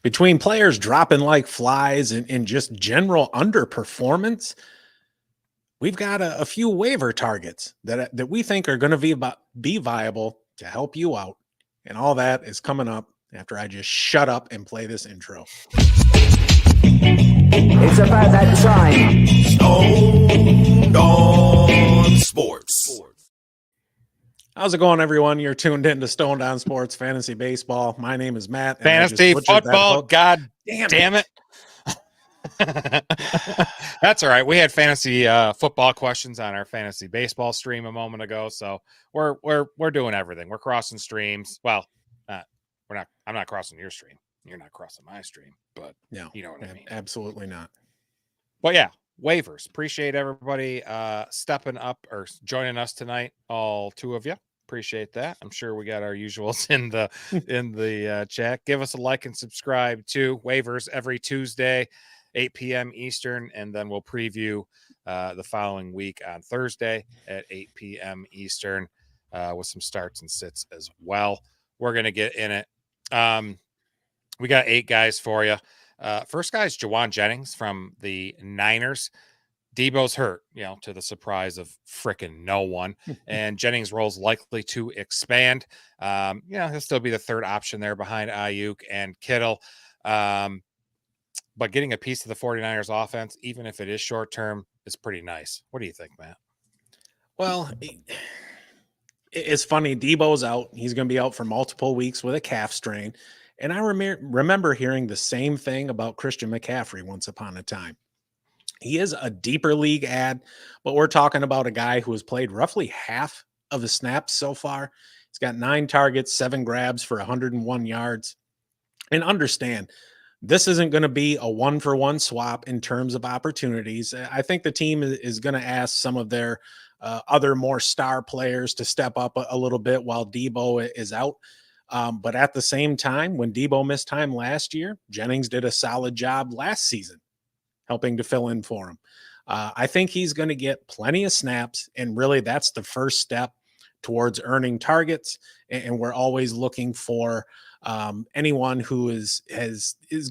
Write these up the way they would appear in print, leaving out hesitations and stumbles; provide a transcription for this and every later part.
Between players dropping like flies and just general underperformance, we've got a few waiver targets that we think are going to be viable to help you out. And all that is coming up after I just shut up and play this intro. It's about that time. Stoned on Sports. How's it going, everyone? You're tuned in to Stoned on Sports Fantasy Baseball. My name is Matt. And Fantasy football, god damn it. That's all right. We had fantasy football questions on our fantasy baseball stream a moment ago, so we're doing everything. We're crossing streams. Well, we're not. I'm not crossing your stream. You're not crossing my stream, but no, you know what I mean. Absolutely not. But yeah, waivers. Appreciate everybody stepping up or joining us tonight. All two of you. Appreciate that. I'm sure we got our usuals in the chat. Give us a like and subscribe to waivers every Tuesday, 8 p.m. Eastern, and then we'll preview the following week on Thursday at 8 p.m. Eastern with some starts and sits as well. We're going to get in it. We got 8 guys for you. First guy is Jauan Jennings from the Niners. Debo's hurt, to the surprise of frickin' no one. And Jennings' role's likely to expand. He'll still be the third option there behind Ayuk and Kittle. But getting a piece of the 49ers offense, even if it is short-term, is pretty nice. What do you think, Matt? Well, it's funny. Debo's out. He's going to be out for multiple weeks with a calf strain. And I remember hearing the same thing about Christian McCaffrey once upon a time. He is a deeper league ad, but we're talking about a guy who has played roughly half of the snaps so far. He's got 9 targets, 7 grabs for 101 yards. And understand, this isn't going to be a one-for-one swap in terms of opportunities. I think the team is going to ask some of their other more star players to step up a little bit while Debo is out. But at the same time, when Debo missed time last year, Jennings did a solid job last season, helping to fill in for him. I think he's going to get plenty of snaps, and really that's the first step towards earning targets. And we're always looking for anyone who is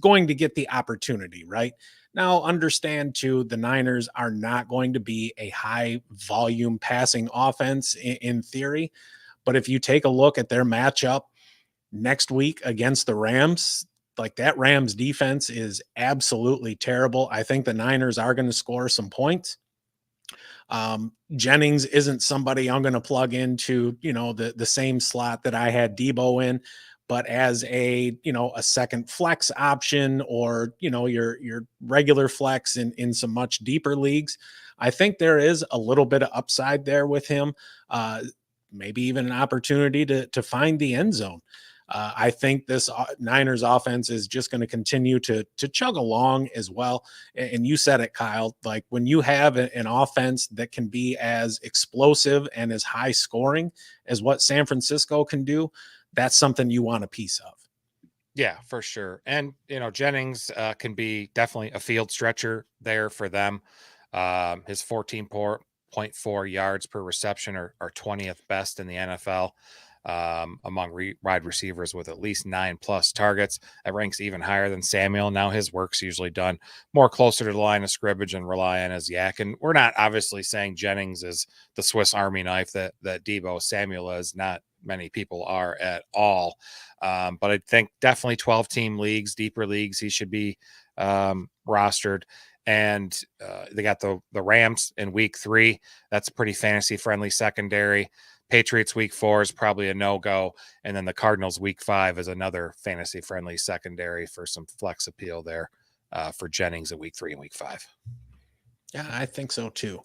going to get the opportunity, right? Now, understand too, the Niners are not going to be a high volume passing offense in theory. But if you take a look at their matchup next week against the Rams, like that Rams defense is absolutely terrible. I think the Niners are going to score some points. Jennings isn't somebody I'm going to plug into, the same slot that I had Debo in, but as a second flex option or, your regular flex in some much deeper leagues. I think there is a little bit of upside there with him. Maybe even an opportunity to find the end zone. I think this Niners offense is just going to continue to chug along as well. And you said it, Kyle, like when you have an offense that can be as explosive and as high scoring as what San Francisco can do, that's something you want a piece of. Yeah, for sure. And, Jennings can be definitely a field stretcher there for them. His 14.4 yards per reception are 20th best in the NFL. Among wide receivers with at least 9+ targets. That ranks even higher than Samuel. Now his work's usually done more closer to the line of scrimmage and rely on his yak. And we're not obviously saying Jennings is the Swiss Army knife that Debo Samuel is. Not many people are at all. But I think definitely 12-team leagues, deeper leagues, he should be rostered. And they got the Rams in week 3. That's a pretty fantasy friendly secondary. Patriots week 4 is probably a no-go. And then the Cardinals week 5 is another fantasy-friendly secondary for some flex appeal there for Jennings in week 3 and week 5. Yeah, I think so too.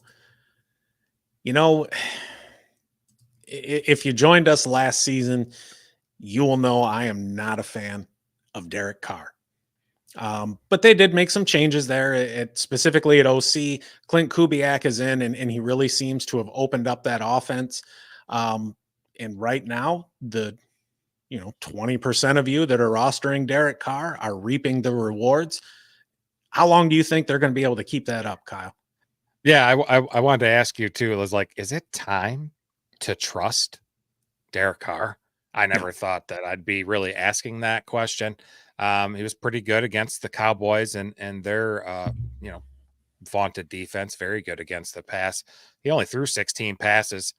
If you joined us last season, you will know I am not a fan of Derek Carr. But they did make some changes there, specifically at OC. Clint Kubiak is in, and he really seems to have opened up that offense. And right now, the 20% of you that are rostering Derek Carr are reaping the rewards. How long do you think they're going to be able to keep that up, Kyle? Yeah, I wanted to ask you too. It was like, is it time to trust Derek Carr? I never thought that I'd be really asking that question. He was pretty good against the Cowboys and their vaunted defense, very good against the pass. He only threw 16 passes,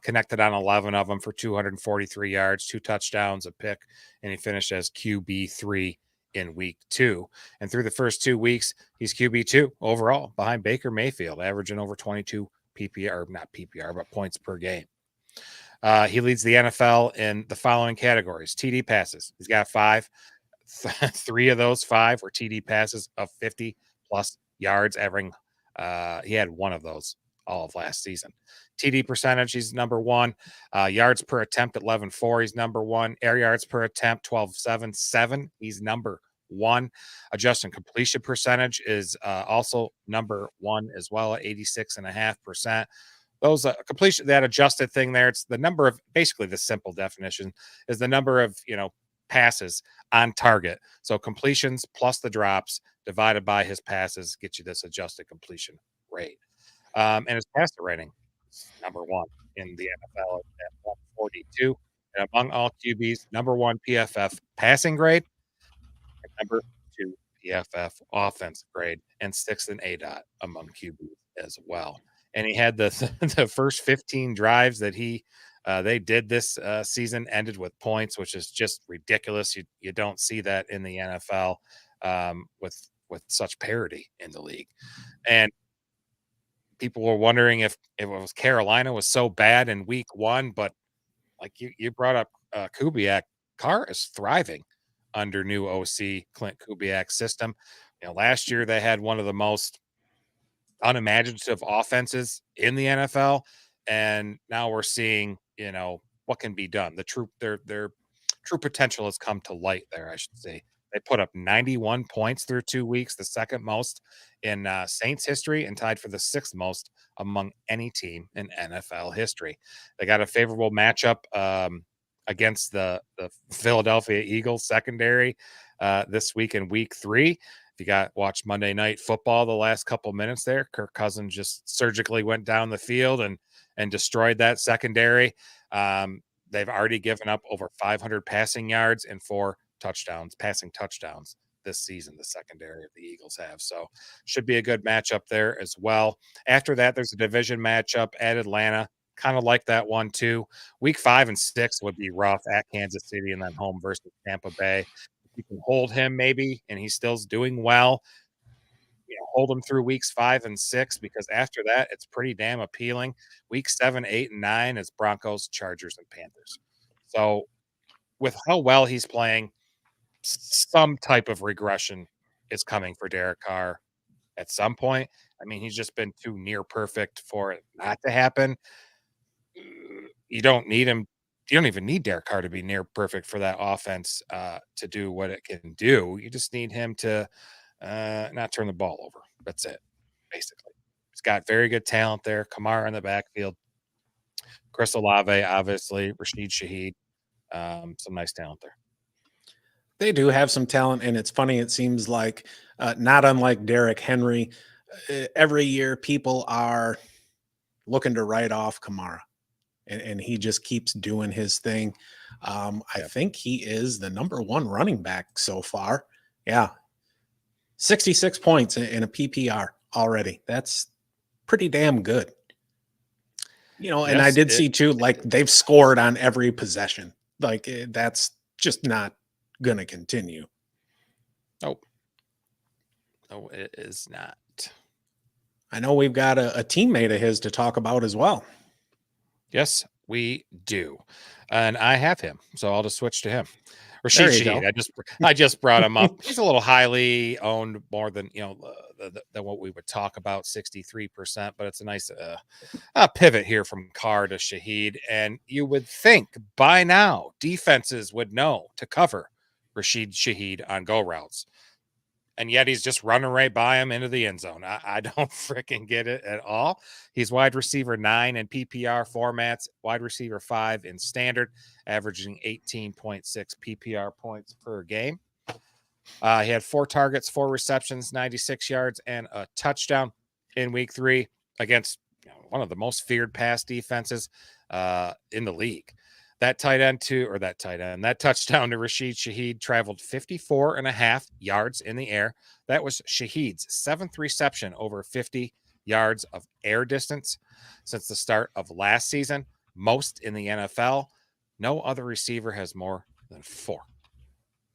connected on 11 of them for 243 yards, 2 touchdowns, a pick, and he finished as QB3 in week 2. And through the first 2 weeks, he's QB2 overall behind Baker Mayfield, averaging over 22 PPR, not PPR, but points per game. He leads the NFL in the following categories: TD passes. He's got 5. 3 of those 5 were TD passes of 50 plus yards, averaging. He had 1 of those all of last season. TD percentage, he's number 1. Yards per attempt at 11.4, he's number 1. Air yards per attempt, 12.77, he's number 1. Adjusted completion percentage is also number 1 as well at 86.5%. Those completion, that adjusted thing there, it's the number of, basically the simple definition is the number of, passes on target. So completions plus the drops divided by his passes get you this adjusted completion rate. And his passer rating is number 1 in the NFL at 142. And among all QBs, number 1 PFF passing grade, and number 2 PFF offensive grade, and 6th in ADOT among QBs as well. And he had the first 15 drives that they did this season ended with points, which is just ridiculous. You don't see that in the NFL with such parity in the league. And people were wondering if it was Carolina was so bad in week 1, but like you brought up Kubiak, Carr is thriving under new OC Clint Kubiak's system. Last year they had one of the most unimaginative offenses in the NFL, and now we're seeing what can be done. Their true potential has come to light there, I should say. They put up 91 points through 2 weeks, the second most in Saints history, and tied for the 6th most among any team in NFL history. They got a favorable matchup against the Philadelphia Eagles secondary this week in week 3. If you watched Monday Night Football the last couple minutes there, Kirk Cousins just surgically went down the field and destroyed that secondary. They've already given up over 500 passing yards and 4 passing touchdowns this season, the secondary of the Eagles have. So should be a good matchup there as well. After that, there's a division matchup at Atlanta. Kind of like that one too. Week 5 and 6 would be rough at Kansas City and then home versus Tampa Bay. You can hold him maybe, and he still's doing well. Hold him through weeks 5 and 6, because after that, it's pretty damn appealing. Week 7, 8, and 9 is Broncos, Chargers, and Panthers. So with how well he's playing, some type of regression is coming for Derek Carr at some point. I mean, he's just been too near perfect for it not to happen. You don't need him. You don't even need Derek Carr to be near perfect for that offense to do what it can do. You just need him to not turn the ball over. That's it, basically. He's got very good talent there. Kamara in the backfield. Chris Olave, obviously. Rashid Shaheed. Some nice talent there. They do have some talent, and it's funny. It seems like not unlike Derrick Henry, every year people are looking to write off Kamara. And he just keeps doing his thing. I think he is the number 1 running back so far. Yeah. 66 points in a PPR already. That's pretty damn good. And I did see too, like they've scored on every possession. Like that's just not going to continue. Nope. No, it is not. I know we've got a teammate of his to talk about as well. Yes, we do. And I have him, so I'll just switch to him. Rashid Shaheed, I just brought him up. He's a little highly owned, more than than what we would talk about, 63%, but it's a nice pivot here from Carr to Shaheed. And you would think by now defenses would know to cover Rashid Shaheed on go routes. And yet he's just running right by him into the end zone. I don't freaking get it at all. He's wide receiver 9 in PPR formats, wide receiver 5 in standard, averaging 18.6 PPR points per game. He had 4 targets, 4 receptions, 96 yards, and a touchdown in week 3 against one of the most feared pass defenses in the league. That touchdown to Rashid Shaheed traveled 54.5 yards in the air. That was Shaheed's 7th reception over 50 yards of air distance since the start of last season, most in the NFL. No other receiver has more than 4.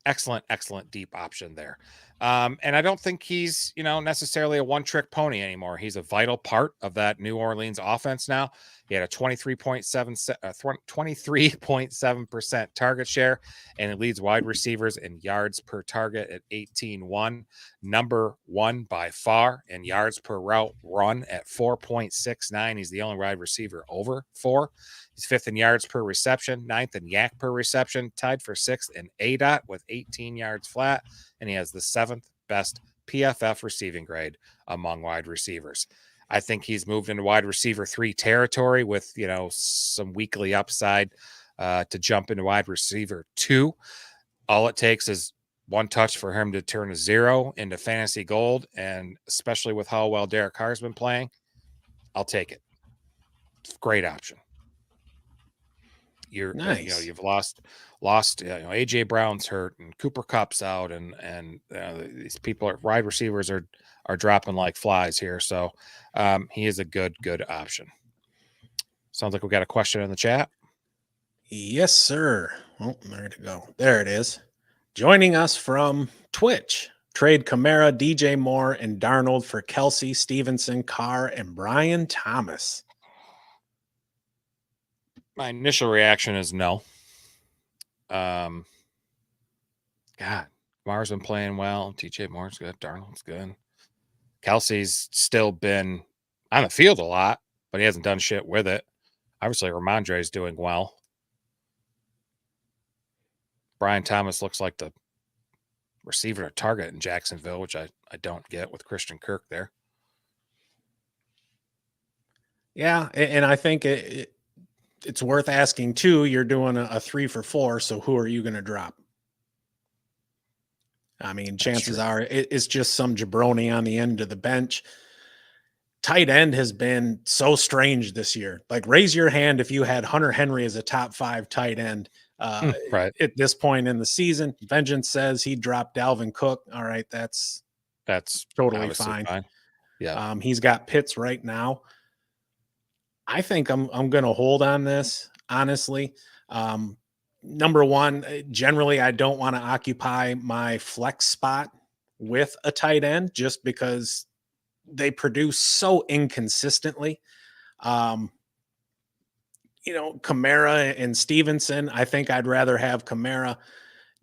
Excellent deep option there. And I don't think he's, necessarily a one-trick pony anymore. He's a vital part of that New Orleans offense now. He had a 23.7% target share, and it leads wide receivers in yards per target at 18-1. Number 1 by far in yards per route run at 4.69. He's the only wide receiver over 4. He's 5th in yards per reception, 9th in yak per reception, tied for 6th in ADOT with 18 yards flat, and he has the 7th best PFF receiving grade among wide receivers. I think he's moved into wide receiver 3 territory with, some weekly upside to jump into wide receiver 2. All it takes is one touch for him to turn a 0 into fantasy gold, and especially with how well Derek Carr has been playing, I'll take it. Great option. You're nice. You've lost AJ Brown's hurt and Cooper Kupp's out, and these people wide receivers are dropping like flies here. So he is a good option. Sounds like we got a question in the chat. Yes, sir. Oh, there to go. There it is. Joining us from Twitch, trade Kamara, DJ Moore, and Darnold for Kelsey, Stevenson, Carr, and Brian Thomas. My initial reaction is no. God, Kamara's been playing well. DJ Moore's good. Darnold's good. Kelsey's still been on the field a lot, but he hasn't done shit with it. Obviously, Ramondre's doing well. Brian Thomas looks like the receiver to target in Jacksonville, which I don't get with Christian Kirk there. Yeah, and I think it's worth asking too. You're doing a 3 for 4, so who are you going to drop? I mean, chances are it's just some jabroni on the end of the bench. Tight end has been so strange this year. Like, raise your hand if you had Hunter Henry as a top 5 tight end right at this point in the season. Vengeance says he dropped Dalvin Cook. All right, that's totally fine. Yeah, he's got Pitts right now. I think I'm going to hold on this, honestly. Number one, generally, I don't want to occupy my flex spot with a tight end just because they produce so inconsistently. Kamara and Stevenson, I think I'd rather have Kamara.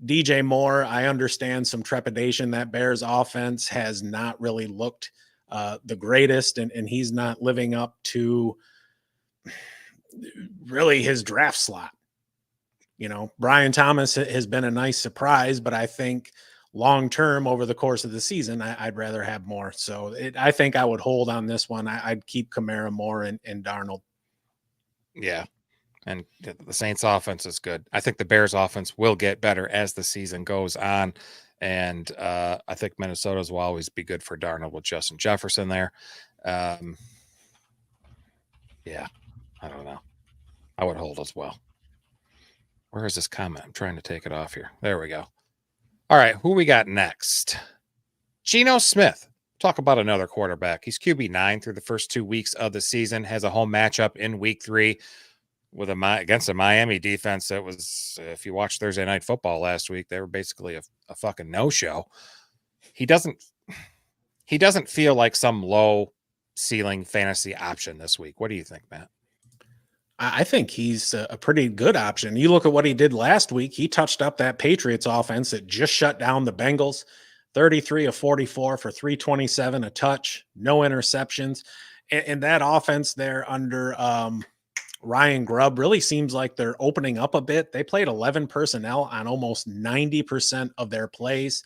DJ Moore, I understand some trepidation. That Bears offense has not really looked the greatest, and he's not living up to really his draft slot. Brian Thomas has been a nice surprise, but I think long-term over the course of the season, I'd rather have more. So I think I would hold on this one. I'd keep Kamara, Moore, and Darnold. Yeah. And the Saints offense is good. I think the Bears offense will get better as the season goes on. And I think Minnesota's will always be good for Darnold with Justin Jefferson there. Yeah, I don't know. I would hold as well. Where is this comment? I'm trying to take it off here. There we go. All right, who we got next? Geno Smith. Talk about another quarterback. He's QB9 through the first 2 weeks of the season. Has a home matchup in week 3 with against a Miami defense that was, if you watched Thursday Night Football last week, they were basically a fucking no-show. He doesn't feel like some low ceiling fantasy option this week. What do you think, Matt? I think he's a pretty good option. You look at what he did last week. He touched up that Patriots offense that just shut down the Bengals. 33 of 44 for 327, a touch, no interceptions. And that offense there under Ryan Grubb really seems like they're opening up a bit. They played 11 personnel on almost 90% of their plays.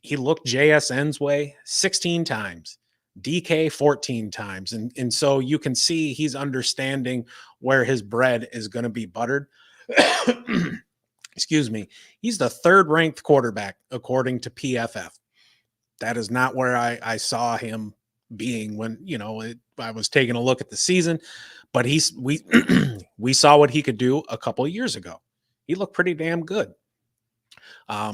He looked JSN's way 16 times. DK 14 times. And so you can see he's understanding where his bread is going to be buttered. Excuse me. He's the 3rd ranked quarterback, according to PFF. That is not where I saw him being when, I was taking a look at the season, but we we saw what he could do a couple of years ago. He looked pretty damn good.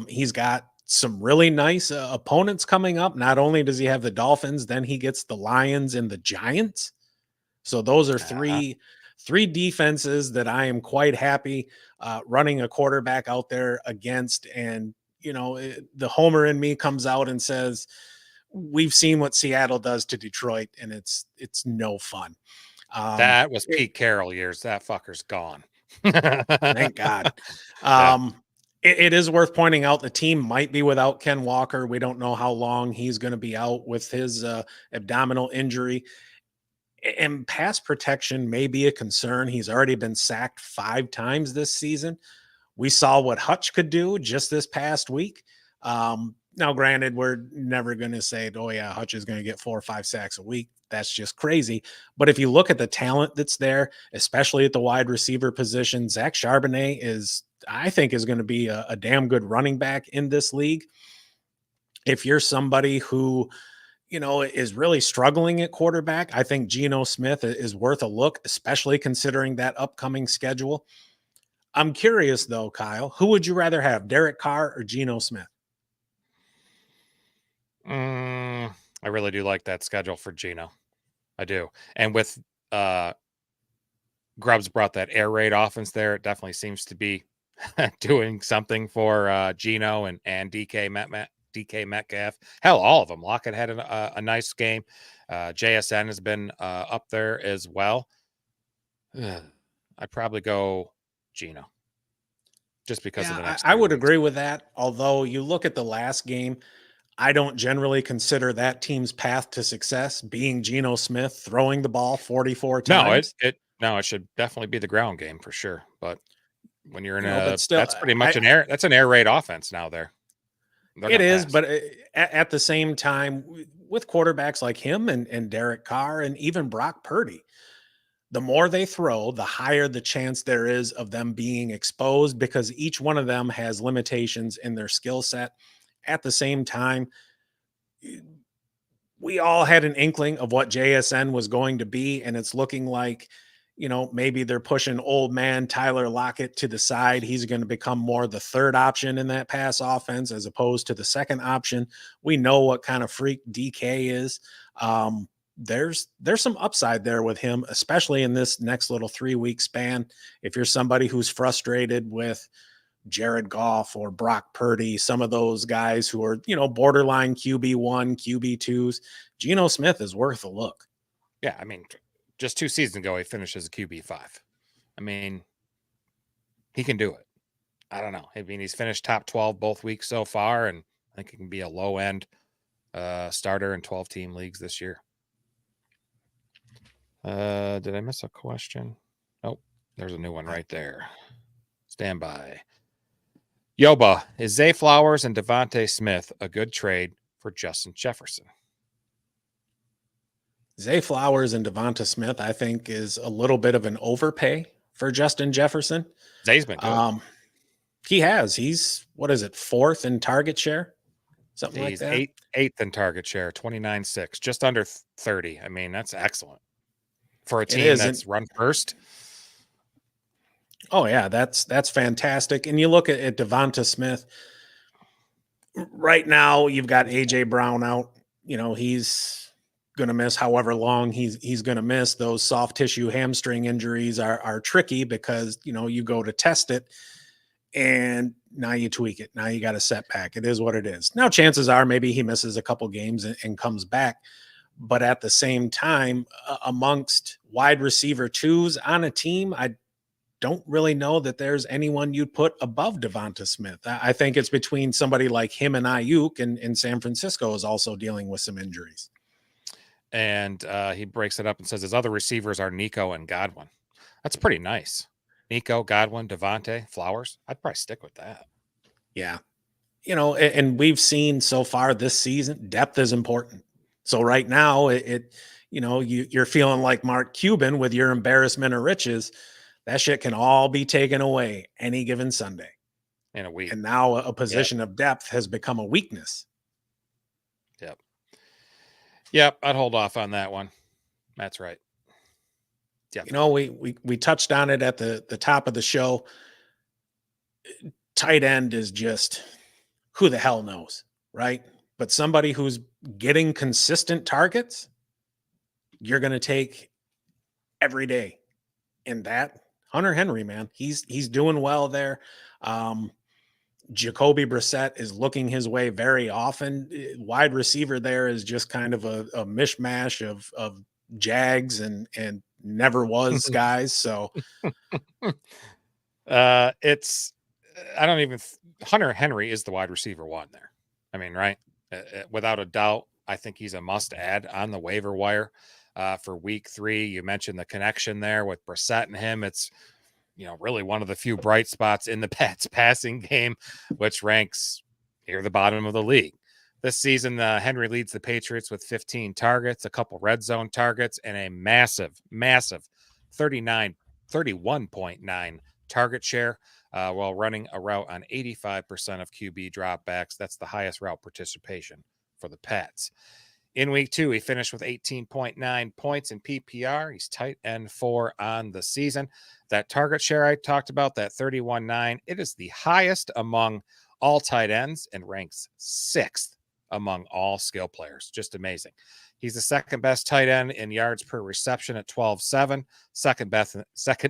He's got some really nice opponents coming up. Not only does he have the Dolphins, then he gets the Lions and the Giants. So those are three defenses that I am quite happy running a quarterback out there against. And the homer in me comes out and says, we've seen what Seattle does to Detroit, and it's no fun. That was Pete Carroll years. That fucker's gone. Thank God. It is worth pointing out the team might be without Ken Walker. We don't know how long he's going to be out with his abdominal injury. And pass protection may be a concern. He's already been sacked 5 times this season. We saw what Hutch could do just this past week. Now, granted, we're never going to say, oh, yeah, Hutch is going to get 4 or 5 sacks a week. That's just crazy. But if you look at the talent that's there, especially at the wide receiver position, Zach Charbonnet I think is going to be a damn good running back in this league. If you're somebody who, is really struggling at quarterback, I think Geno Smith is worth a look, especially considering that upcoming schedule. I'm curious, though, Kyle, who would you rather have, Derek Carr or Geno Smith? I really do like that schedule for Geno. I do. And with Grubbs brought that air raid offense there, it definitely seems to be doing something for Geno and DK Metcalf. Hell, all of them. Lockett had a nice game. JSN has been up there as well. I'd probably go Geno just because of the next. I would agree with that. Although you look at the last game, I don't generally consider that team's path to success being Geno Smith throwing the ball 44 times. No, it should definitely be the ground game for sure. But when you're in that's pretty much that's an air raid offense now there. It is, but at the same time, with quarterbacks like him and Derek Carr and even Brock Purdy, the more they throw, the higher the chance there is of them being exposed because each one of them has limitations in their skill set. At the same time, we all had an inkling of what JSN was going to be, and it's looking like, maybe they're pushing old man Tyler Lockett to the side. He's going to become more the third option in that pass offense as opposed to the second option. We know what kind of freak DK is. There's some upside there with him, especially in this next little 3-week span. If you're somebody who's frustrated with Jared Goff or Brock Purdy, some of those guys who are, borderline QB1, QB2s, Geno Smith is worth a look. Yeah, I mean, just 2 seasons ago, he finished as a QB5. I mean, he can do it. I don't know. I mean, he's finished top 12 both weeks so far, and I think he can be a low-end starter in 12-team leagues this year. Did I miss a question? Oh, there's a new one right there. Stand by. Yoba, is Zay Flowers and Devontae Smith a good trade for Justin Jefferson? Zay Flowers and Devonta Smith, I think, is a little bit of an overpay for Justin Jefferson. Zay's been good. He has. He's, 4th in target share? Something like that? He's 8th in target share, 29.6, just under 30. I mean, that's excellent for a team that's run first. Oh, yeah, that's fantastic. And you look at Devonta Smith. Right now, you've got A.J. Brown out. He's going to miss however long he's going to miss. Those soft tissue hamstring injuries are tricky because, you go to test it and now you tweak it. Now you got a setback. It is what it is. Now, chances are maybe he misses a couple games and comes back. But at the same time, amongst wide receiver 2s on a team, I don't really know that there's anyone you'd put above Devonta Smith. I think it's between somebody like him and Ayuk, and San Francisco is also dealing with some injuries. And he breaks it up and says his other receivers are Nico and Godwin. That's pretty nice. Nico, Godwin, Devontae, Flowers. I'd probably stick with that. Yeah. And we've seen so far this season, depth is important. So right now, you're feeling like Mark Cuban with your embarrassment of riches. That shit can all be taken away any given Sunday. In a week. And now a position of depth has become a weakness. Yep, I'd hold off on that one. That's right. Yep. You know, we touched on it at the top of the show. Tight end is just who the hell knows, right? But somebody who's getting consistent targets, you're going to take every day. And that Hunter Henry, man, he's doing well there. Jacoby Brissett is looking his way very often. Wide receiver there is just kind of a mishmash of Jags and never was guys. So It's I don't even Hunter Henry is the wide receiver one there. I mean, right? Without a doubt, I think he's a must add on the waiver wire for week 3. You mentioned the connection there with Brissett and him. It's really one of the few bright spots in the Pats passing game, which ranks near the bottom of the league. This season, Henry leads the Patriots with 15 targets, a couple red zone targets, and a massive 31.9 target share while running a route on 85% of QB dropbacks. That's the highest route participation for the Pats. In week 2, he finished with 18.9 points in PPR. He's tight end 4 on the season. That target share I talked about, that 31.9, it is the highest among all tight ends and ranks 6th among all skill players. Just amazing. He's the second best tight end in yards per reception at 12.7, second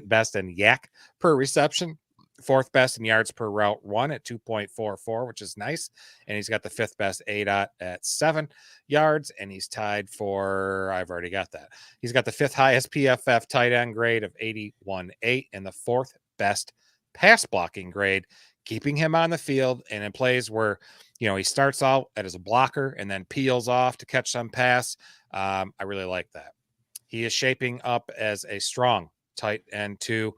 best in yak per reception, 4th best in yards per route run at 2.44, which is nice. And he's got the 5th best ADOT at 7 yards. And he's tied for, I've already got that. He's got the 5th highest PFF tight end grade of 81.8 and the 4th best pass blocking grade, keeping him on the field and in plays where, he starts out as a blocker and then peels off to catch some pass. I really like that. He is shaping up as a strong tight end 2,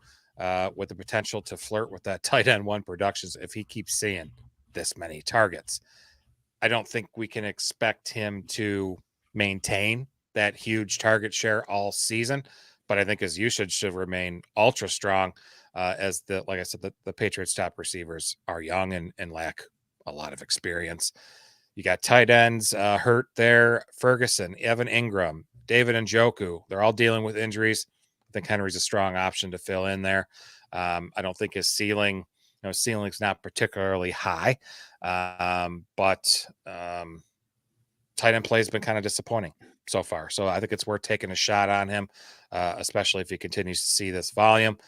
with the potential to flirt with that tight end 1 productions if he keeps seeing this many targets. I don't think we can expect him to maintain that huge target share all season, but I think his usage should remain ultra strong as like I said, the Patriots top receivers are young and lack a lot of experience. You got tight ends hurt there. Ferguson, Evan Ingram, David Njoku, they're all dealing with injuries. I think Henry's a strong option to fill in there. I don't think his ceiling's not particularly high, but tight end play has been kind of disappointing so far. So I think it's worth taking a shot on him, especially if he continues to see this volume.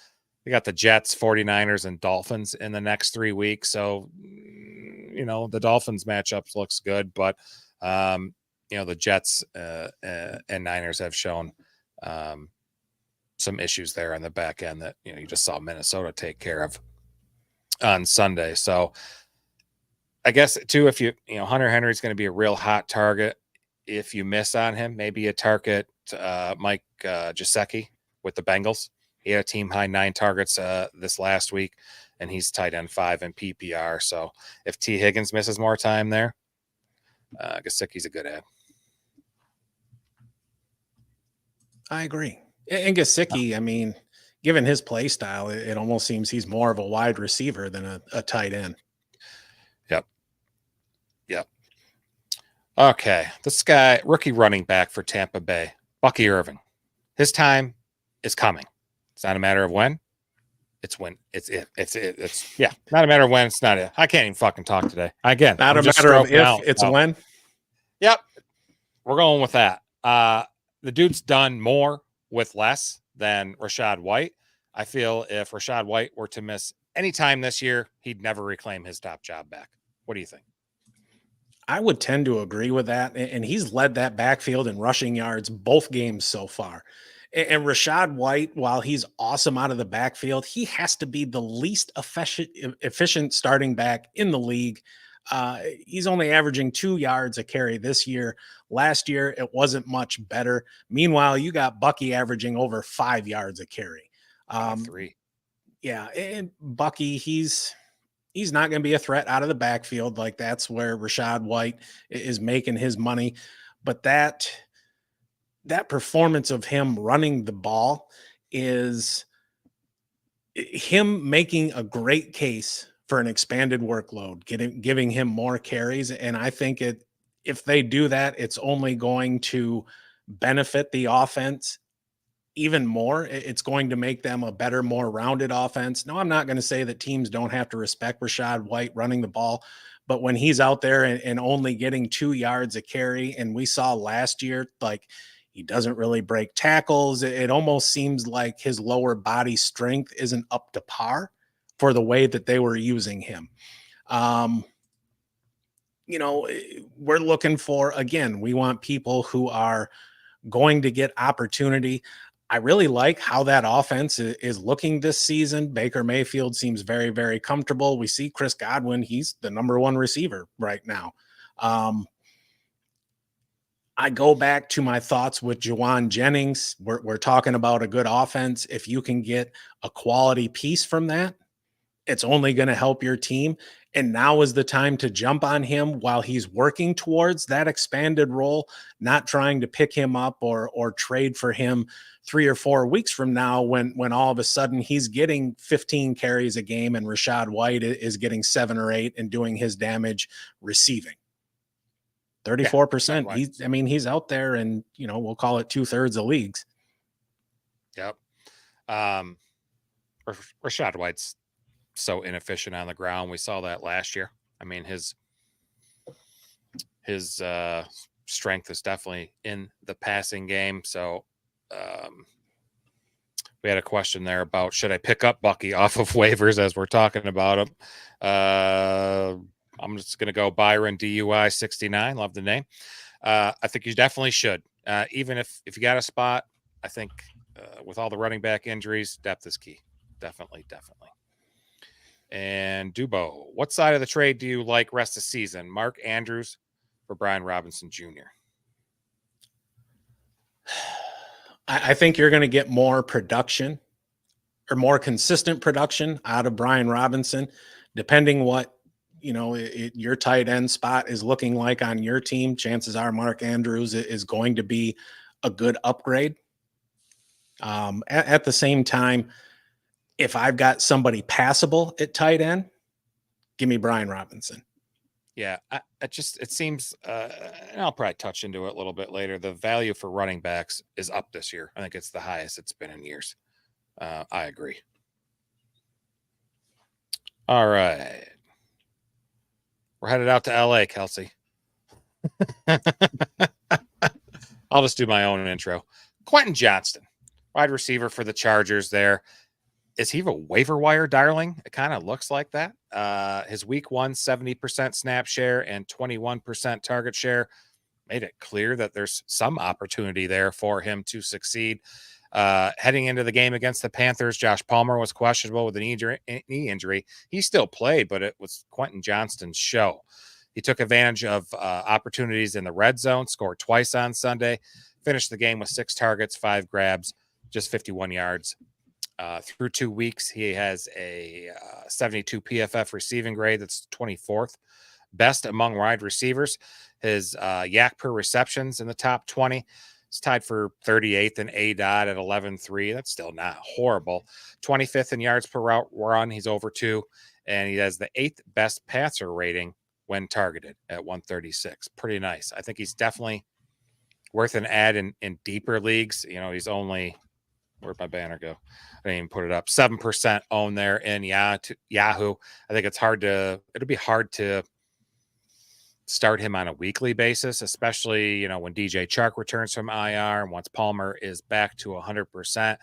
We got the Jets, 49ers, and Dolphins in the next 3 weeks. So, the Dolphins matchup looks good, but, the Jets and Niners have shown some issues there on the back end that, you just saw Minnesota take care of on Sunday. So I guess too, if Hunter Henry's going to be a real hot target. If you miss on him, maybe a target Mike Gesicki with the Bengals. He had a team high 9 targets this last week, and he's tight end 5 in PPR. So if T. Higgins misses more time there, Gesicki's a good ad. I agree. And Gesicki, I mean, given his play style, it almost seems he's more of a wide receiver than a tight end. Yep. Okay. This guy, rookie running back for Tampa Bay, Bucky Irving. His time is coming. It's not a matter of when. It's when. It's not a matter of when. It's not it. I can't even fucking talk today. Again, Not I'm a just matter of stroking if, out. it's when. Yep. We're going with that. The dude's done more with less than Rashad White. I feel if Rashad White were to miss any time this year, he'd never reclaim his top job back. What do you think? I would tend to agree with that. And he's led that backfield in rushing yards both games so far. And Rashad White, while he's awesome out of the backfield, he has to be the least efficient starting back in the league. He's only averaging 2 yards a carry this year. Last year, it wasn't much better. Meanwhile, you got Bucky averaging over 5 yards a carry. 3. Yeah, and Bucky, he's not going to be a threat out of the backfield. Like, that's where Rashad White is making his money. But that performance of him running the ball is him making a great case for an expanded workload, giving him more carries. And I think if they do that, it's only going to benefit the offense even more. It's going to make them a better, more rounded offense. No, I'm not going to say that teams don't have to respect Rachaad White running the ball, but when he's out there and only getting 2 yards a carry, and we saw last year, like, he doesn't really break tackles. It almost seems like his lower body strength isn't up to par for the way that they were using him. We're looking for, again, we want people who are going to get opportunity. I really like how that offense is looking this season. Baker Mayfield seems very, very comfortable. We see Chris Godwin. He's the number 1 receiver right now. I go back to my thoughts with Jauan Jennings. We're talking about a good offense. If you can get a quality piece from that, it's only going to help your team. And now is the time to jump on him while he's working towards that expanded role, not trying to pick him up or trade for him 3 or 4 weeks from now when all of a sudden he's getting 15 carries a game and Rachaad White is getting 7 or 8 and doing his damage receiving. 34%. Yeah, he's out there and, we'll call it 2/3 of leagues. Yep. Rachaad White's so inefficient on the ground. We saw that last year. I mean, his strength is definitely in the passing game. So we had a question there about, should I pick up Bucky off of waivers as we're talking about him? I'm just going to go Byron DUI 69. Love the name. I think you definitely should. Even if you got a spot, I think with all the running back injuries, depth is key. Definitely. And Dubo, what side of the trade do you like rest of season? Mark Andrews or Brian Robinson Jr.? I think you're going to get more production or more consistent production out of Brian Robinson, depending what, your tight end spot is looking like on your team. Chances are Mark Andrews is going to be a good upgrade. At the same time, if I've got somebody passable at tight end, give me Brian Robinson. Yeah, it seems, and I'll probably touch into it a little bit later, the value for running backs is up this year. I think it's the highest it's been in years. I agree. All right. We're headed out to LA, Kelsey. I'll just do my own intro. Quentin Johnston, wide receiver for the Chargers there. Is he a waiver wire darling? It kind of looks like that. His week 1, 70% snap share and 21% target share made it clear that there's some opportunity there for him to succeed. Heading into the game against the Panthers, Josh Palmer was questionable with a knee injury. He still played, but it was Quentin Johnston's show. He took advantage of opportunities in the red zone, scored twice on Sunday, finished the game with 6 targets, 5 grabs, just 51 yards. Through 2 weeks, he has a 72 PFF receiving grade. That's 24th best among wide receivers. His yak per receptions in the top 20. He's tied for 38th in ADOT at 11.3. That's still not horrible. 25th in yards per route run. He's over 2. And he has the 8th best passer rating when targeted at 136. Pretty nice. I think he's definitely worth an add in deeper leagues. He's only... Where'd my banner go? I didn't even put it up. 7% owned there in Yahoo. I think it'll be hard to start him on a weekly basis, especially, when DJ Chark returns from IR and once Palmer is back to 100%.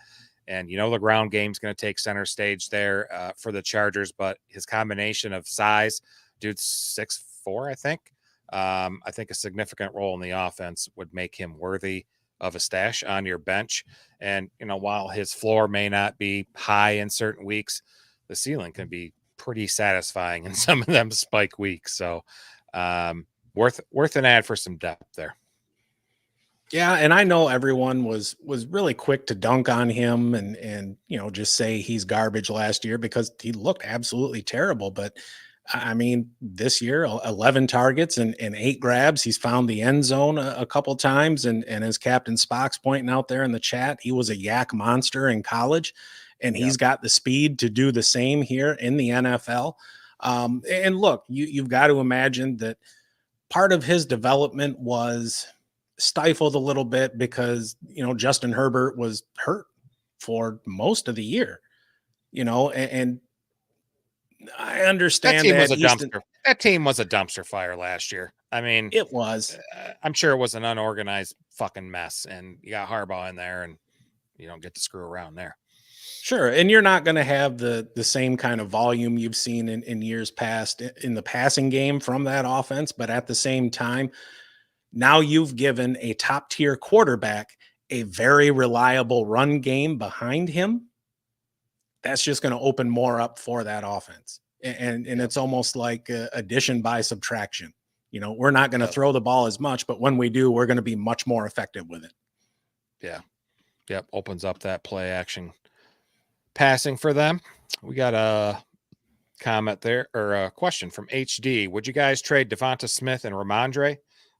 And, the ground game's going to take center stage there for the Chargers, but his combination of size, dude's 6'4", I think. I think a significant role in the offense would make him worthy of a stash on your bench. And, while his floor may not be high in certain weeks, the ceiling can be pretty satisfying in some of them spike weeks. So worth an ad for some depth there. Yeah, and I know everyone was really quick to dunk on him and just say he's garbage last year because he looked absolutely terrible. But I mean, this year, 11 targets and 8 grabs. He's found the end zone a couple times. And as Captain Spock's pointing out there in the chat, he was a yak monster in college, and he's got the speed to do the same here in the NFL. And look, you've got to imagine that part of his development was stifled a little bit because, Justin Herbert was hurt for most of the year, and I That understand team was that a dumpster. That team was a dumpster fire last year. I mean, it was. I'm sure it was an unorganized fucking mess, and you got Harbaugh in there, and you don't get to screw around there. Sure. And you're not going to have the same kind of volume you've seen in years past in the passing game from that offense. But at the same time, now you've given a top tier quarterback a very reliable run game behind him. That's just going to open more up for that offense. And it's almost like addition by subtraction. We're not going to throw the ball as much, but when we do, we're going to be much more effective with it. Yeah. Yep. Opens up that play action passing for them. We got a comment there, or a question from HD. Would you guys trade Devonta Smith and Ramondre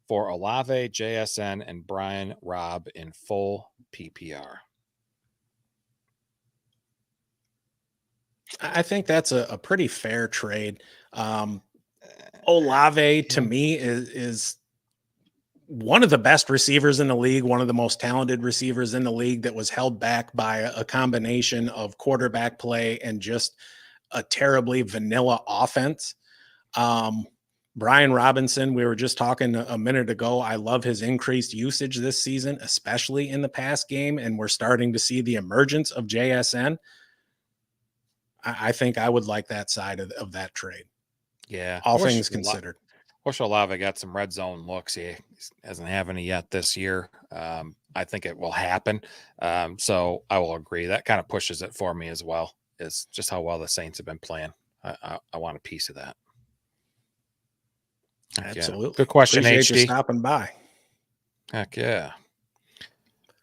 for Olave, JSN, and Brian Robb in full PPR? I think that's a pretty fair trade. Olave to me is one of the best receivers in the league, one of the most talented receivers in the league that was held back by a combination of quarterback play and just a terribly vanilla offense. Brian Robinson, we were just talking a minute ago. I love his increased usage this season, especially in the pass game, and we're starting to see the emergence of JSN. I think I would like that side of that trade. Yeah. All things considered. Wish Olave got some red zone looks. He hasn't have any yet this year. I think it will happen. So I will agree. That kind of pushes it for me as well. Is just how well the Saints have been playing. I want a piece of that. Absolutely. Good question, Appreciate HD. you stopping by. Heck yeah.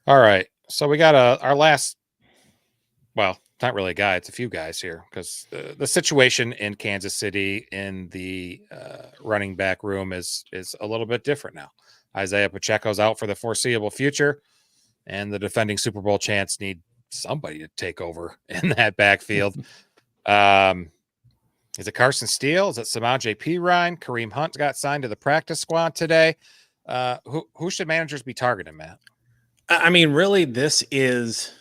All right. So we got our last, well, not really a guy. It's a few guys here because the situation in Kansas City in the running back room is a little bit different now. Isaiah Pacheco's out for the foreseeable future, and the defending Super Bowl champs need somebody to take over in that backfield. Is it Carson Steele? Is it Samaje Perine? Kareem Hunt got signed to the practice squad today. Who should managers be targeting, Matt? I mean, really, this is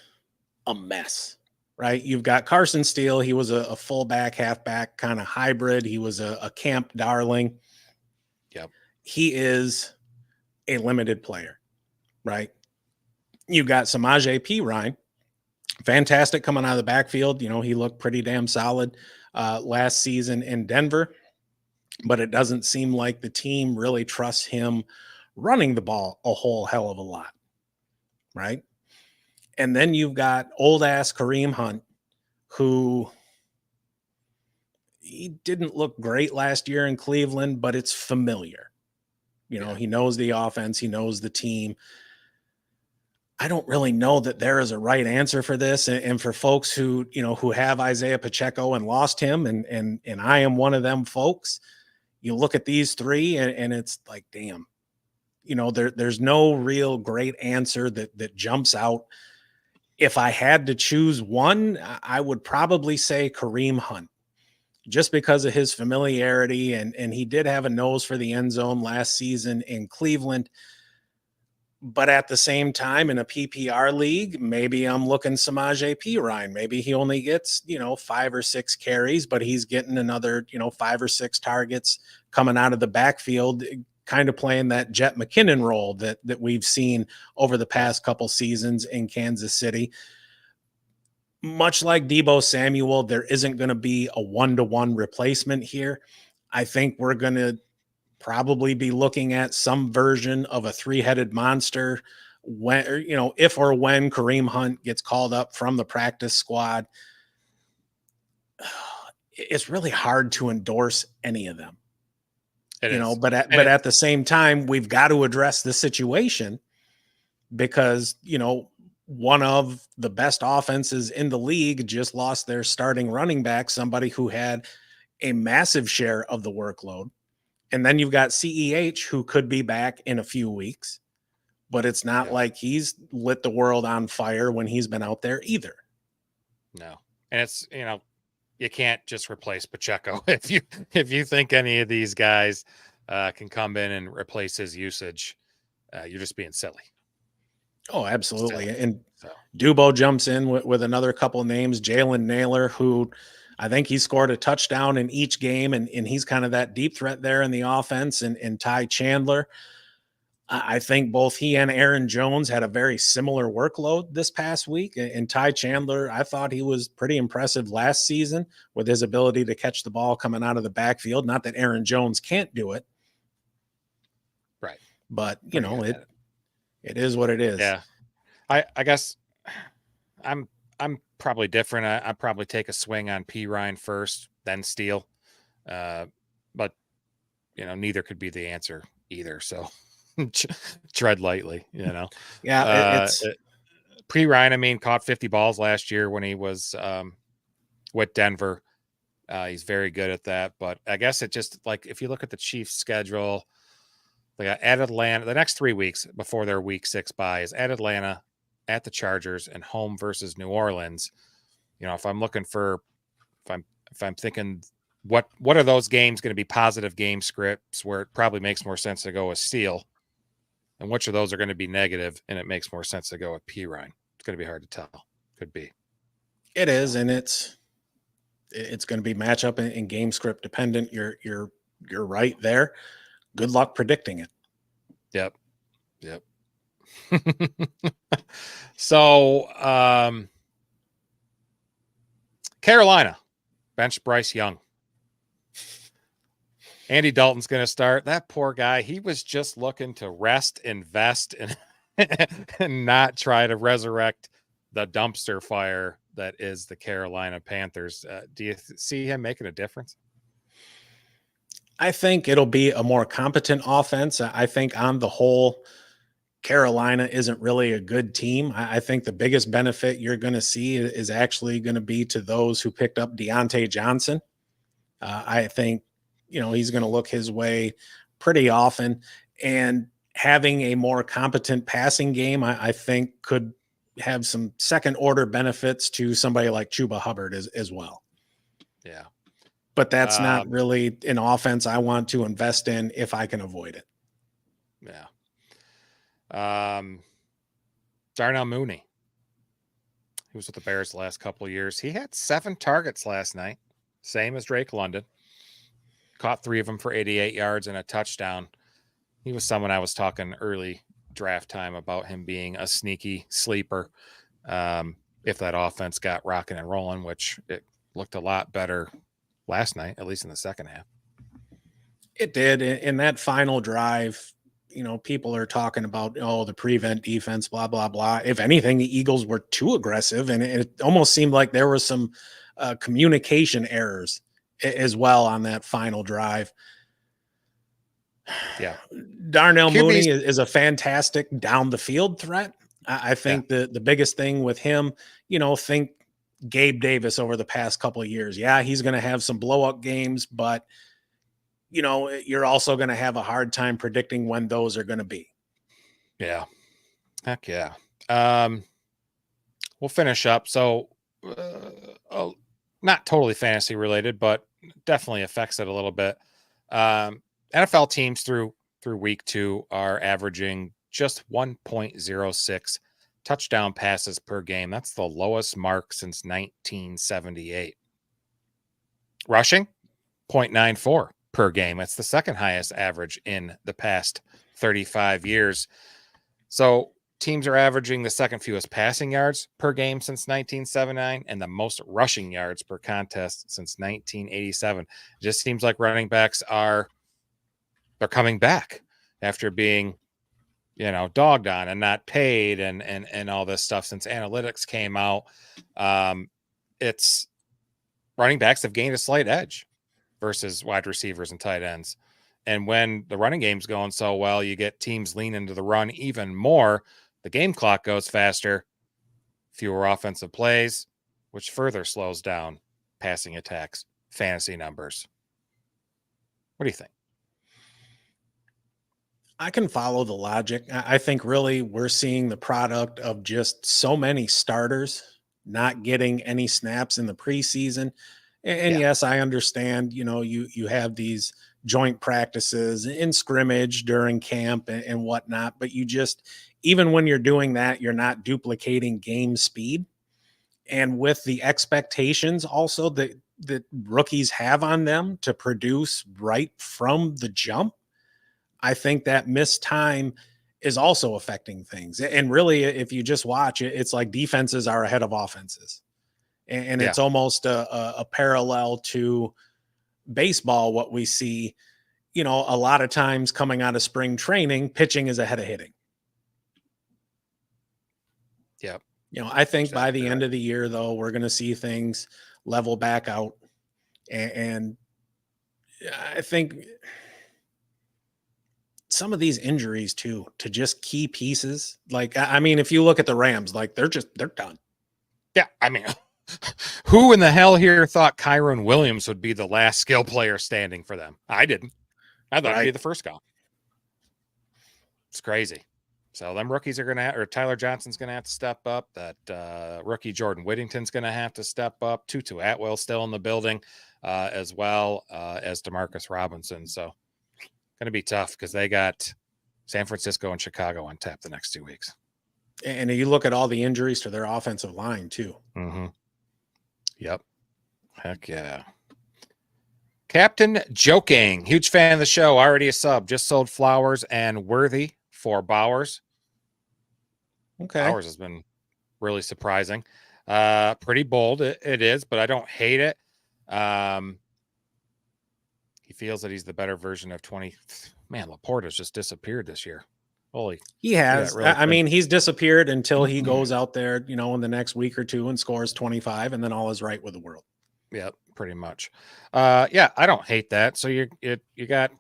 a mess. Right. You've got Carson Steele. He was a fullback, halfback kind of hybrid. He was a camp darling. Yep. He is a limited player. Right. You've got Samaje Perine. Fantastic coming out of the backfield. He looked pretty damn solid last season in Denver, but it doesn't seem like the team really trusts him running the ball a whole hell of a lot. Right. And then you've got old ass Kareem Hunt, who he didn't look great last year in Cleveland, but it's familiar. He knows the offense. He knows the team. I don't really know that there is a right answer for this. And for folks who have Isaiah Pacheco and lost him, and I am one of them folks, you look at these three and it's like, damn, there's no real great answer that jumps out. If I had to choose one, I would probably say Kareem Hunt, just because of his familiarity. And he did have a nose for the end zone last season in Cleveland. But at the same time, in a PPR league, maybe I'm looking Samaje Perine. Maybe he only gets, 5 or 6 carries, but he's getting another, 5 or 6 targets coming out of the backfield, kind of playing that Jet McKinnon role that we've seen over the past couple seasons in Kansas City. Much like Deebo Samuel, there isn't going to be a one-to-one replacement here. I think we're going to probably be looking at some version of a three-headed monster when, if or when Kareem Hunt gets called up from the practice squad. It's really hard to endorse any of them. But at the same time, we've got to address the situation because, one of the best offenses in the league just lost their starting running back, somebody who had a massive share of the workload. And then you've got CEH, who could be back in a few weeks, but it's not like he's lit the world on fire when he's been out there either. No. And it's, you can't just replace Pacheco. If you think any of these guys can come in and replace his usage, you're just being silly. Oh, absolutely. Silly. And So Dubo jumps in with another couple of names, Jalen Naylor, who I think he scored a touchdown in each game, and he's kind of that deep threat there in the offense, and Ty Chandler. I think both he and Aaron Jones had a very similar workload this past week. And Ty Chandler, I thought he was pretty impressive last season with his ability to catch the ball coming out of the backfield. Not that Aaron Jones can't do it. right. But, Pretty good at it is what it is. Yeah. I guess I'm probably different. I probably take a swing on Perine first, then Steele. But neither could be the answer either. So tread lightly, Yeah, Perine, I mean, caught 50 balls last year when he was with Denver. He's very good at that. But I guess it just, like, if you look at the Chiefs' schedule, they got at Atlanta the next 3 weeks before their week 6 bye is at Atlanta, at the Chargers, and home versus New Orleans. If I'm looking for, if I'm thinking what are those games going to be positive game scripts where it probably makes more sense to go with Steele, and which of those are going to be negative and it makes more sense to go with Perine. It's going to be hard to tell. Could be. It is, and it's going to be matchup and game script dependent. You're right there. Good luck predicting it. Yep. So, Carolina bench Bryce Young. Andy Dalton's going to start. That poor guy, he was just looking to rest, invest, and not try to resurrect the dumpster fire that is the Carolina Panthers. Do you see him making a difference? I think it'll be a more competent offense. I think on the whole, Carolina isn't really a good team. I think the biggest benefit you're going to see is actually going to be to those who picked up Deontay Johnson. I think, he's going to look his way pretty often, and having a more competent passing game, I think could have some second order benefits to somebody like Chuba Hubbard as well. Yeah. But that's not really an offense I want to invest in if I can avoid it. Yeah. Darnell Mooney. He was with the Bears the last couple of years. He had 7 targets last night, same as Drake London. Caught 3 of them for 88 yards and a touchdown. He was someone I was talking early draft time about him being a sneaky sleeper. If that offense got rocking and rolling, which it looked a lot better last night, at least in the second half. It did. In that final drive, people are talking about, the prevent defense, blah, blah, blah. If anything, the Eagles were too aggressive, and it almost seemed like there were some communication errors as well on that final drive. Yeah. Darnell Mooney is a fantastic down the field threat. I think the biggest thing with him, think Gabe Davis over the past couple of years. Yeah, he's going to have some blow up games, but you're also going to have a hard time predicting when those are going to be. Yeah. Heck yeah. We'll finish up. So, not totally fantasy related, but definitely affects it a little bit. NFL teams through week 2 are averaging just 1.06 touchdown passes per game. That's the lowest mark since 1978. Rushing, 0.94 per game. That's the second highest average in the past 35 years. So teams are averaging the second fewest passing yards per game since 1979 and the most rushing yards per contest since 1987. It just seems like running backs they're coming back after being, dogged on and not paid and all this stuff since analytics came out. It's running backs have gained a slight edge versus wide receivers and tight ends. And when the running game's going so well, you get teams lean into the run even more. The game clock goes faster, fewer offensive plays, which further slows down passing attacks, fantasy numbers. What do you think? I can follow the logic. I think really we're seeing the product of just so many starters not getting any snaps in the preseason. And Yeah. yes, I understand, you have these joint practices in scrimmage during camp and whatnot, but even when you're doing that, you're not duplicating game speed. And with the expectations also that rookies have on them to produce right from the jump, I think that missed time is also affecting things. And really, if you just watch it, it's like defenses are ahead of offenses. And Yeah. it's almost a parallel to baseball, what we see, a lot of times coming out of spring training, pitching is ahead of hitting. Yep. I think by the Exactly end right. of the year, though, we're going to see things level back out. And I think some of these injuries too, to just key pieces. Like, I mean, if you look at the Rams, like they're done. Yeah. I mean, who in the hell here thought Kyron Williams would be the last skill player standing for them? I didn't. I thought he'd be Right. the first guy. It's crazy. So them rookies are or Tyler Johnson's gonna have to step up. That rookie Jordan Whittington's gonna have to step up. Tutu Atwell still in the building, as well as DeMarcus Robinson. So gonna be tough because they got San Francisco and Chicago on tap the next 2 weeks. And you look at all the injuries to their offensive line too. Mm-hmm. Yep. Heck yeah. Captain Joking, huge fan of the show. Already a sub. Just sold Flowers and Worthy for Bowers. Okay. Bowers has been really surprising. Pretty bold. It is, but I don't hate it. He feels that he's the better version of 20. Man, Laporta's just disappeared this year. Holy. He has. Really I mean, he's disappeared until he goes out there, in the next week or two and scores 25, and then all is right with the world. Yeah, pretty much. Yeah, I don't hate that. So you got.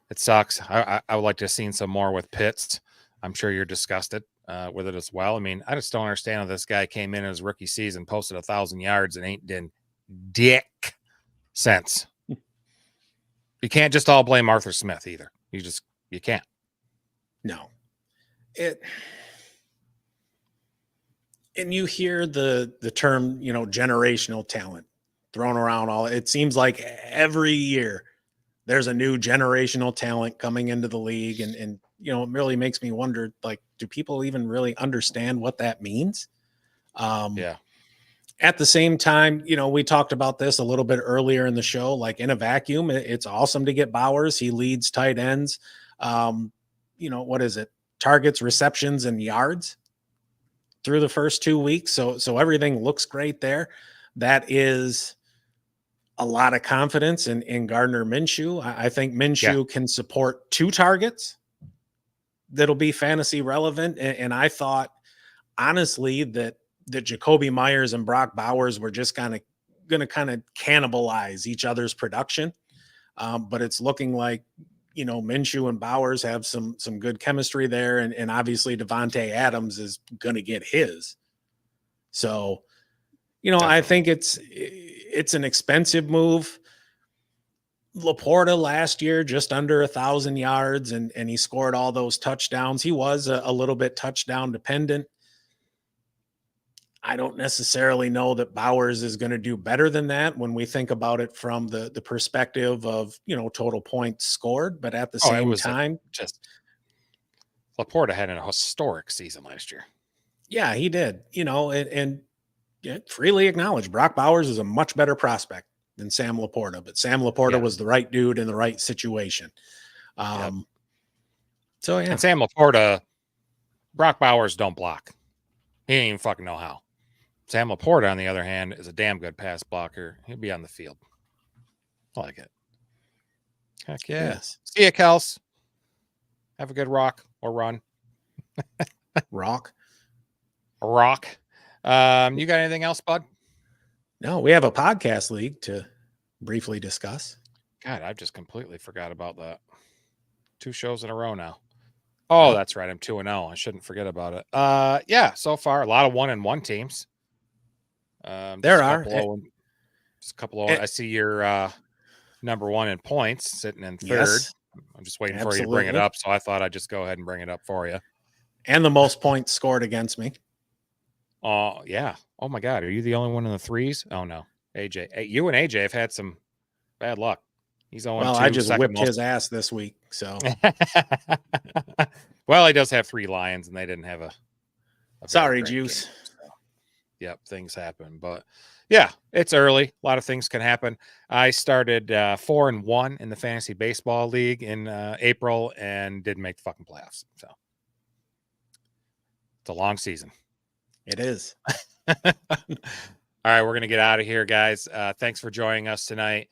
It sucks. I would like to have seen some more with Pitts. I'm sure you're disgusted with it as well. I mean, I just don't understand how this guy came in his rookie season, posted 1,000 yards, and ain't done dick sense. You can't just all blame Arthur Smith either. You can't. No. And you hear the term, generational talent thrown around it seems like every year there's a new generational talent coming into the league. And it really makes me wonder, like, do people even really understand what that means? Yeah. At the same time, we talked about this a little bit earlier in the show, like in a vacuum, it's awesome to get Bowers. He leads tight ends. What is it? Targets, receptions, and yards through the first 2 weeks. So everything looks great there. That is a lot of confidence in Gardner Minshew. I think Minshew can support 2 targets that'll be fantasy relevant. And I thought, honestly, that Jacoby Myers and Brock Bowers were just going to cannibalize each other's production. But it's looking like, Minshew and Bowers have some good chemistry there. And obviously Devontae Adams is going to get his. So, I think it's an expensive move. Laporta last year, just under 1,000 yards, and he scored all those touchdowns. He was a little bit touchdown dependent. I don't necessarily know that Bowers is going to do better than that when we think about it from the perspective of, total points scored. But at the same time, Laporta had a historic season last year. Yeah, he did, and freely acknowledge Brock Bowers is a much better prospect than Sam Laporta, but Sam Laporta was the right dude in the right situation. So, yeah. And Sam Laporta, Brock Bowers don't block. He ain't even fucking know how. Sam Laporta, on the other hand, is a damn good pass blocker. He'll be on the field. I like it. Heck yeah. Yes. See ya, Kels. Have a good rock or run. Rock. You got anything else, bud? No, we have a podcast league to briefly discuss. God, I just completely forgot about that. 2 shows in a row now. Oh, that's right. I'm 2-0. I shouldn't forget about it. Yeah, so far a lot of 1-1 teams. There are just a couple of. I see you're number 1 in points, sitting in 3rd. Yes, I'm just waiting for you to bring it up, so I thought I'd just go ahead and bring it up for you. And the most points scored against me. Oh yeah. Oh my God, are you the only one in the 3s? Oh no. AJ. Hey, you and AJ have had some bad luck. He's 0-2. Well, I just second whipped most. his ass this week. So Well, he does have 3 Lions, and they didn't have a very sorry, great Juice. game, so. Yep, things happen. But yeah, it's early. A lot of things can happen. I started 4-1 in the fantasy baseball league in April and didn't make the fucking playoffs. So it's a long season. It is. All right, we're going to get out of here, guys. Thanks for joining us tonight.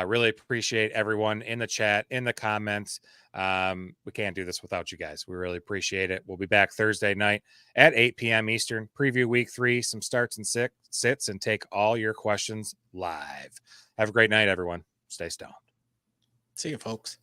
Really appreciate everyone in the chat, in the comments. We can't do this without you guys. We really appreciate it. We'll be back Thursday night at 8 p.m. Eastern. Preview week 3, some starts and sits, and take all your questions live. Have a great night, everyone. Stay stoned. See you, folks.